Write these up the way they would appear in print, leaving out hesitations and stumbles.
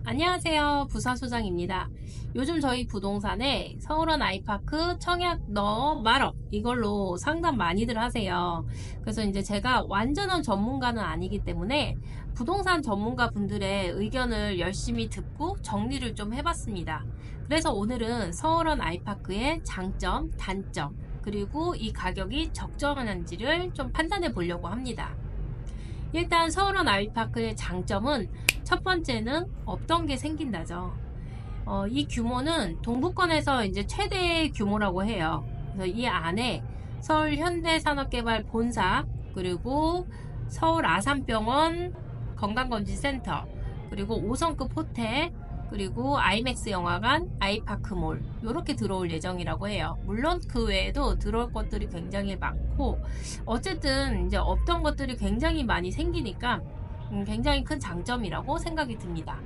안녕하세요. 부사소장입니다. 요즘 저희 부동산에 서울원 아이파크 청약 넣어 말어 이걸로 상담 많이들 하세요. 그래서 이제 제가 완전한 전문가는 아니기 때문에 부동산 전문가 분들의 의견을 열심히 듣고 정리를 좀 해봤습니다. 그래서 오늘은 서울원 아이파크의 장점, 단점, 그리고 이 가격이 적정한지를 좀 판단해 보려고 합니다. 일단 서울원 아이파크의 장점은 첫 번째는 없던 게 생긴다죠. 이 규모는 동부권에서 이제 최대 규모라고 해요. 그래서 이 안에 서울 현대산업개발 본사, 그리고 서울 아산병원 건강검진센터, 그리고 5성급 호텔, 그리고 아이맥스 영화관, 아이파크몰 이렇게 들어올 예정이라고 해요. 물론 그 외에도 들어올 것들이 굉장히 많고 어쨌든 이제 없던 것들이 굉장히 많이 생기니까 굉장히 큰 장점이라고 생각이 듭니다.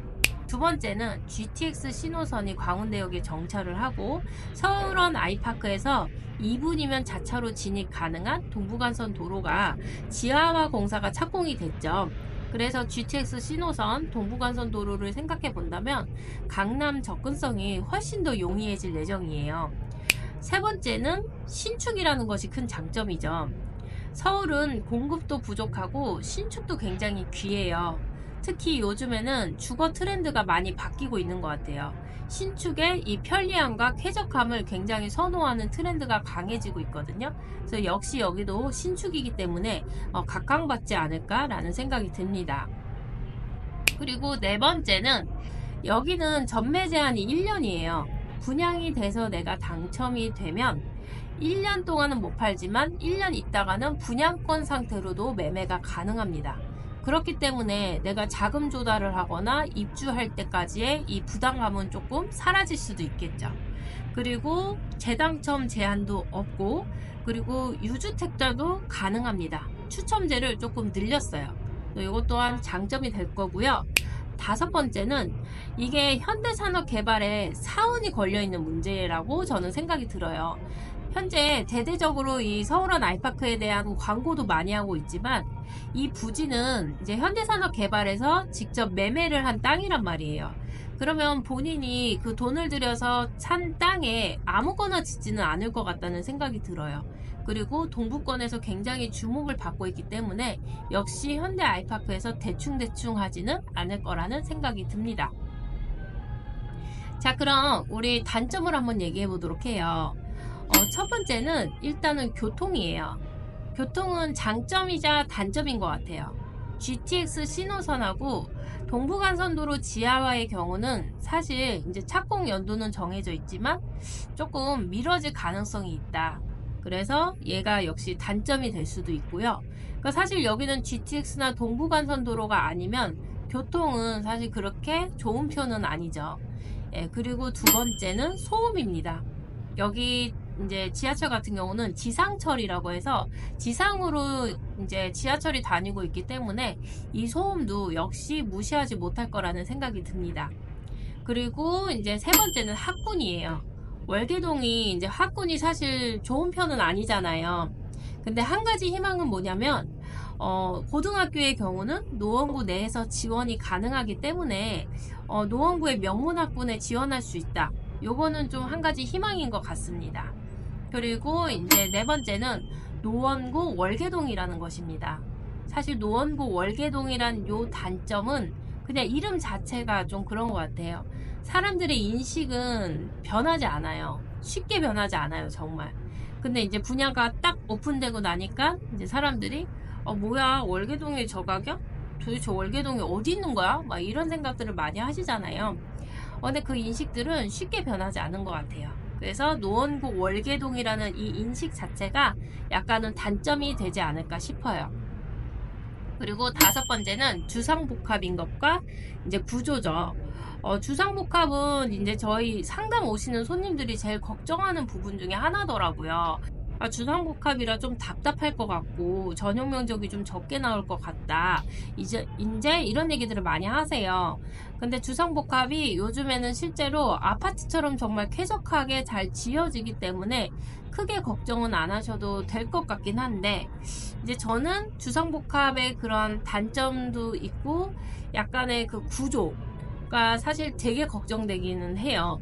두 번째는 GTX 신호선이 광운대역에 정차를 하고 서울원 아이파크에서 2분이면 자차로 진입 가능한 동부간선 도로가 지하화 공사가 착공이 됐죠. 그래서 GTX 신호선 동부간선 도로를 생각해 본다면 강남 접근성이 훨씬 더 용이해질 예정이에요. 세 번째는 신축이라는 것이 큰 장점이죠. 서울은 공급도 부족하고 신축도 굉장히 귀해요. 특히 요즘에는 주거 트렌드가 많이 바뀌고 있는 것 같아요. 신축의 이 편리함과 쾌적함을 굉장히 선호하는 트렌드가 강해지고 있거든요. 그래서 역시 여기도 신축이기 때문에 각광받지 않을까라는 생각이 듭니다. 그리고 네 번째는 여기는 전매 제한이 1년이에요. 분양이 돼서 내가 당첨이 되면 1년 동안은 못 팔지만 1년 있다가는 분양권 상태로도 매매가 가능합니다. 그렇기 때문에 내가 자금 조달을 하거나 입주할 때까지의 이 부담감은 조금 사라질 수도 있겠죠. 그리고 재당첨 제한도 없고, 그리고 유주택자도 가능합니다. 추첨제를 조금 늘렸어요. 이것 또한 장점이 될 거고요. 다섯 번째는 이게 현대산업개발에 사원이 걸려있는 문제라고 저는 생각이 들어요. 현재 대대적으로 이 서울원 아이파크에 대한 광고도 많이 하고 있지만 이 부지는 이제 현대산업개발에서 직접 매매를 한 땅이란 말이에요. 그러면 본인이 그 돈을 들여서 산 땅에 아무거나 짓지는 않을 것 같다는 생각이 들어요. 그리고 동부권에서 굉장히 주목을 받고 있기 때문에 역시 현대 아이파크에서 대충대충 하지는 않을 거라는 생각이 듭니다. 자, 그럼 우리 단점을 한번 얘기해 보도록 해요. 첫 번째는 일단은 교통이에요. 교통은 장점이자 단점인 것 같아요. GTX 신호선하고 동부간선도로 지하화의 경우는 사실 이제 착공 연도는 정해져 있지만 조금 미뤄질 가능성이 있다. 그래서 얘가 역시 단점이 될 수도 있고요. 그러니까 사실 여기는 GTX나 동부간선도로가 아니면 교통은 사실 그렇게 좋은 편은 아니죠. 그리고 두 번째는 소음입니다. 여기 이제 지하철 같은 경우는 지상철이라고 해서 지상으로 이제 지하철이 다니고 있기 때문에 이 소음도 역시 무시하지 못할 거라는 생각이 듭니다. 그리고 이제 세 번째는 학군이에요. 월계동이 이제 학군이 사실 좋은 편은 아니잖아요. 근데 한 가지 희망은 뭐냐면 고등학교의 경우는 노원구 내에서 지원이 가능하기 때문에 노원구의 명문학군에 지원할 수 있다. 요거는 좀 한 가지 희망인 것 같습니다. 그리고 이제 네 번째는 노원구 월계동이라는 것입니다. 사실 노원구 월계동이란 요 단점은 그냥 이름 자체가 좀 그런 것 같아요. 사람들의 인식은 변하지 않아요. 쉽게 변하지 않아요, 정말. 근데 이제 분야가 딱 오픈되고 나니까 이제 사람들이 뭐야, 월계동에 저 가격? 도대체 월계동이 어디 있는 거야? 막 이런 생각들을 많이 하시잖아요. 근데 그 인식들은 쉽게 변하지 않은 것 같아요. 그래서 노원구 월계동이라는 이 인식 자체가 약간은 단점이 되지 않을까 싶어요. 그리고 다섯 번째는 주상복합인 것과 이제 구조죠. 주상복합은 이제 저희 상담 오시는 손님들이 제일 걱정하는 부분 중에 하나더라고요. 주상복합이라 좀 답답할 것 같고 전용 면적이 좀 적게 나올 것 같다. 이제 이런 얘기들을 많이 하세요. 근데 주상복합이 요즘에는 실제로 아파트처럼 정말 쾌적하게 잘 지어지기 때문에 크게 걱정은 안 하셔도 될 것 같긴 한데, 이제 저는 주상복합의 그런 단점도 있고 약간의 그 구조, 사실 되게 걱정되기는 해요.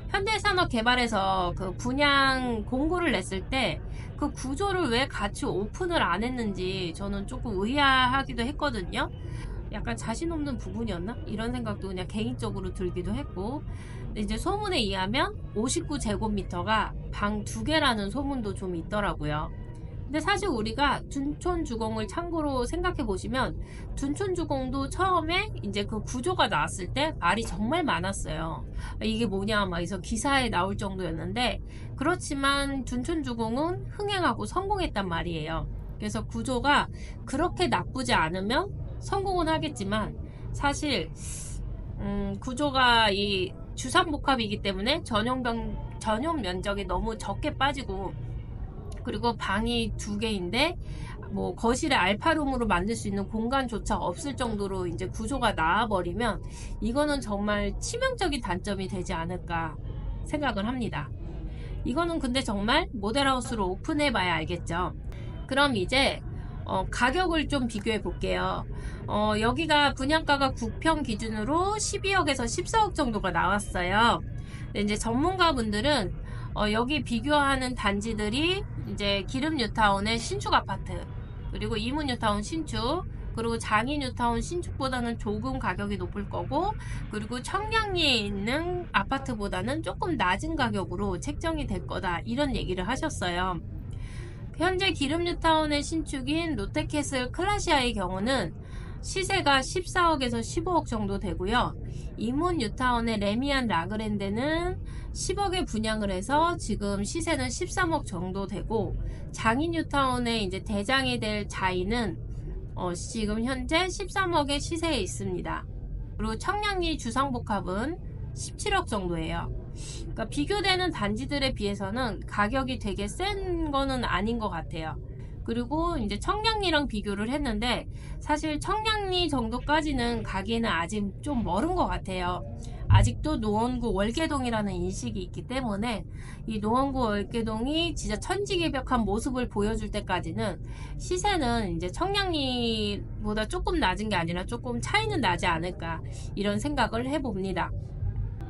현대산업개발에서 그 분양 공고를 냈을 때 그 구조를 왜 같이 오픈을 안 했는지 저는 조금 의아하기도 했거든요. 약간 자신 없는 부분이었나? 이런 생각도 그냥 개인적으로 들기도 했고. 근데 이제 소문에 의하면 59제곱미터가 방 2개라는 소문도 좀 있더라고요. 근데 사실 우리가 둔촌주공을 참고로 생각해 보시면 둔촌주공도 처음에 이제 그 구조가 나왔을 때 말이 정말 많았어요. 이게 뭐냐 막 해서 기사에 나올 정도였는데, 그렇지만 둔촌주공은 흥행하고 성공했단 말이에요. 그래서 구조가 그렇게 나쁘지 않으면 성공은 하겠지만, 사실 구조가 이 주상복합이기 때문에 전용 면적이 너무 적게 빠지고, 그리고 방이 2개인데 뭐 거실에 알파룸으로 만들 수 있는 공간조차 없을 정도로 이제 구조가 나와버리면 이거는 정말 치명적인 단점이 되지 않을까 생각을 합니다. 이거는 근데 정말 모델하우스로 오픈해봐야 알겠죠. 그럼 이제 가격을 좀 비교해 볼게요. 여기가 분양가가 9평 기준으로 12억에서 14억 정도가 나왔어요. 근데 이제 전문가분들은 여기 비교하는 단지들이 이제 기름뉴타운의 신축 아파트, 그리고 이문뉴타운 신축, 그리고 장이뉴타운 신축보다는 조금 가격이 높을 거고, 그리고 청량리에 있는 아파트보다는 조금 낮은 가격으로 책정이 될 거다, 이런 얘기를 하셨어요. 현재 기름뉴타운의 신축인 롯데캐슬 클라시아의 경우는 시세가 14억에서 15억 정도 되고요. 이문뉴타운의 레미안 라그랜드는 10억에 분양을 해서 지금 시세는 13억 정도 되고, 장이뉴타운의 이제 대장이 될 자이는 지금 현재 13억의 시세에 있습니다. 그리고 청량리 주상복합은 17억 정도예요. 그러니까 비교되는 단지들에 비해서는 가격이 되게 센 거는 아닌 것 같아요. 그리고 이제 청량리랑 비교를 했는데, 사실 청량리 정도까지는 가기에는 아직 좀 멀은 것 같아요. 아직도 노원구 월계동이라는 인식이 있기 때문에 이 노원구 월계동이 진짜 천지개벽한 모습을 보여줄 때까지는 시세는 이제 청량리보다 조금 낮은 게 아니라 조금 차이는 나지 않을까, 이런 생각을 해봅니다.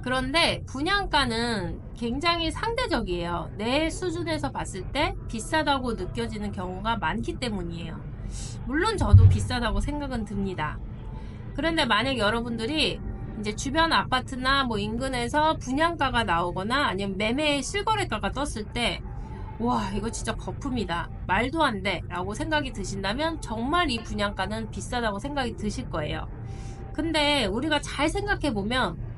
그런데 분양가는 굉장히 상대적이에요. 내 수준에서 봤을 때 비싸다고 느껴지는 경우가 많기 때문이에요. 물론 저도 비싸다고 생각은 듭니다. 그런데 만약 여러분들이 이제 주변 아파트나 뭐 인근에서 분양가가 나오거나 아니면 매매 실거래가가 떴을 때, 와, 이거 진짜 거품이다, 말도 안 돼 라고 생각이 드신다면 정말 이 분양가는 비싸다고 생각이 드실 거예요. 근데 우리가 잘 생각해보면,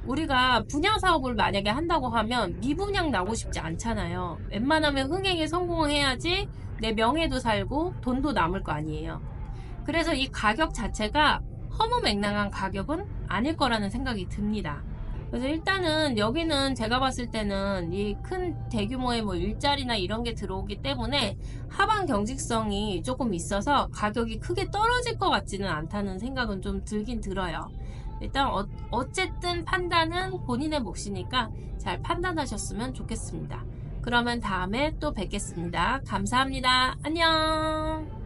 우리가 분양 사업을 만약에 한다고 하면 미분양 나고 싶지 않잖아요. 웬만하면 흥행에 성공해야지 내 명예도 살고 돈도 남을 거 아니에요. 그래서 이 가격 자체가 허무맹랑한 가격은 아닐 거라는 생각이 듭니다. 그래서 일단은 여기는 제가 봤을 때는 이 큰 대규모의 뭐 일자리나 이런 게 들어오기 때문에 하방 경직성이 조금 있어서 가격이 크게 떨어질 것 같지는 않다는 생각은 좀 들긴 들어요. 일단 어쨌든 판단은 본인의 몫이니까 잘 판단하셨으면 좋겠습니다. 그러면 다음에 또 뵙겠습니다. 감사합니다. 안녕.